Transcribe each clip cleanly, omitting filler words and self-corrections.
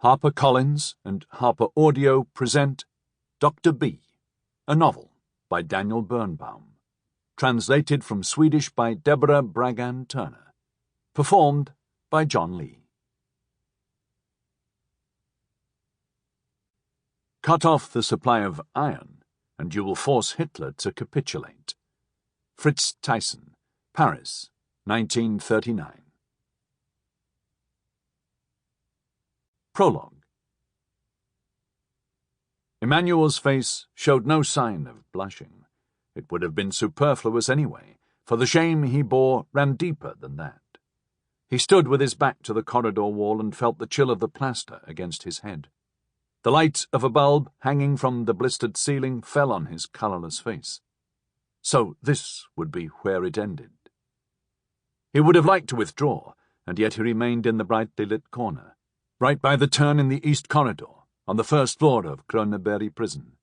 HarperCollins and Harper Audio present Dr. B, a novel by Immanuel Birnbaum, translated from Swedish by Deborah Bragan Turner, performed by John Lee. Cut off the supply of iron, and you will force Hitler to capitulate. Fritz Thyssen, Paris, 1939. Prologue. Immanuel's face showed no sign of blushing. It would have been superfluous anyway, for the shame he bore ran deeper than that. He stood with his back to the corridor wall and felt the chill of the plaster against his head. The light of a bulb hanging from the blistered ceiling fell on his colourless face. So this would be where it ended. He would have liked to withdraw, and yet he remained in the brightly lit corner, right by the turn in the east corridor, on the first floor of Kronoberg prison.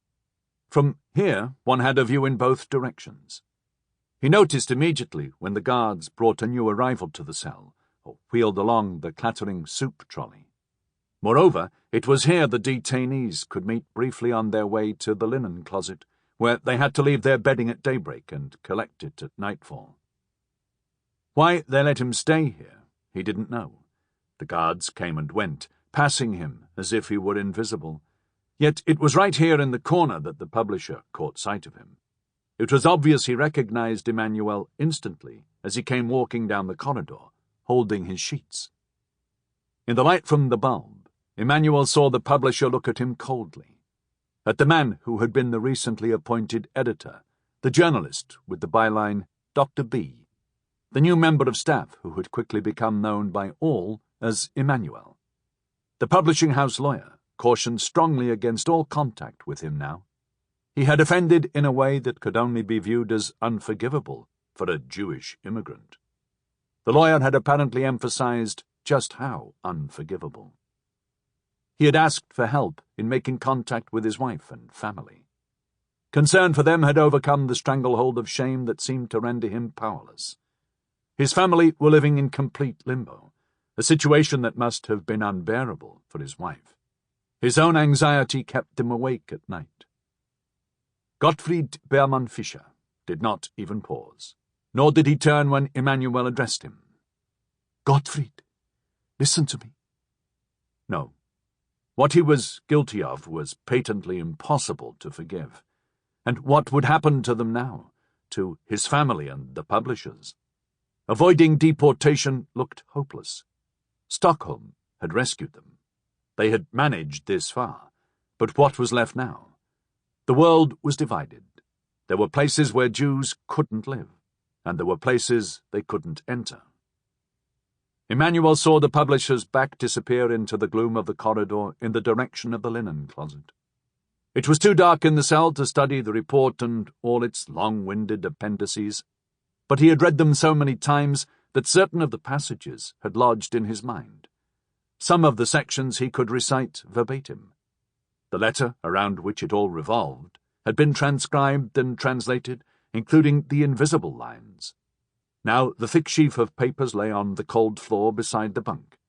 From here one had a view in both directions. He noticed immediately when the guards brought a new arrival to the cell, or wheeled along the clattering soup trolley. Moreover, it was here the detainees could meet briefly on their way to the linen closet, where they had to leave their bedding at daybreak and collect it at nightfall. Why they let him stay here, he didn't know. The guards came and went, passing him as if he were invisible. Yet it was right here in the corner that the publisher caught sight of him. It was obvious he recognized Immanuel instantly as he came walking down the corridor, holding his sheets. In the light from the bulb, Immanuel saw the publisher look at him coldly, at the man who had been the recently appointed editor, the journalist with the byline Dr. B, the new member of staff who had quickly become known by all as Immanuel. The publishing house lawyer cautioned strongly against all contact with him now. He had offended in a way that could only be viewed as unforgivable for a Jewish immigrant. The lawyer had apparently emphasized just how unforgivable. He had asked for help in making contact with his wife and family. Concern for them had overcome the stranglehold of shame that seemed to render him powerless. His family were living in complete limbo, a situation that must have been unbearable for his wife. His own anxiety kept him awake at night. Gottfried Beermann Fischer did not even pause, nor did he turn when Immanuel addressed him. "Gottfried, listen to me." No. What he was guilty of was patently impossible to forgive. And what would happen to them now, to his family and the publishers? Avoiding deportation looked hopeless. Stockholm had rescued them. They had managed this far, but what was left now? The world was divided. There were places where Jews couldn't live, and there were places they couldn't enter. Immanuel saw the publisher's back disappear into the gloom of the corridor in the direction of the linen closet. It was too dark in the cell to study the report and all its long-winded appendices, but he had read them so many times that certain of the passages had lodged in his mind. Some of the sections he could recite verbatim. The letter around which it all revolved had been transcribed and translated, including the invisible lines. Now the thick sheaf of papers lay on the cold floor beside the bunk.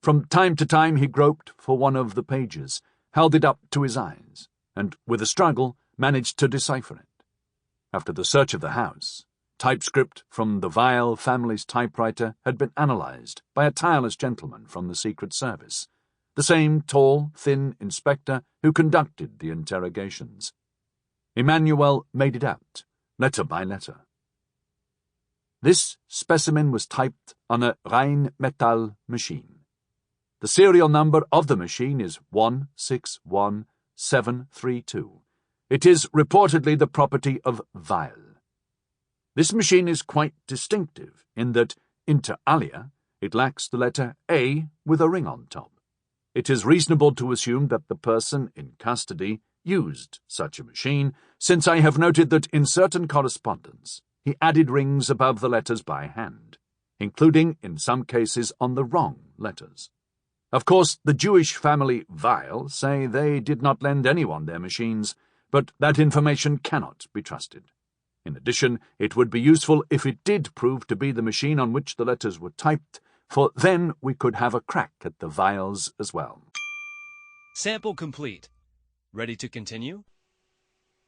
From time to time he groped for one of the pages, held it up to his eyes, and, with a struggle, managed to decipher it. After the search of the house, typescript from the Weil family's typewriter had been analyzed by a tireless gentleman from the Secret Service, the same tall, thin inspector who conducted the interrogations. Immanuel made it out, letter by letter. This specimen was typed on a Rheinmetall machine. The serial number of the machine is 161732. It is reportedly the property of Weil. This machine is quite distinctive in that, inter alia, it lacks the letter A with a ring on top. It is reasonable to assume that the person in custody used such a machine, since I have noted that in certain correspondence he added rings above the letters by hand, including, in some cases, on the wrong letters. Of course, the Jewish family Weil say they did not lend anyone their machines, but that information cannot be trusted. In addition, it would be useful if it did prove to be the machine on which the letters were typed, for then we could have a crack at the Weils as well. Sample complete. Ready to continue?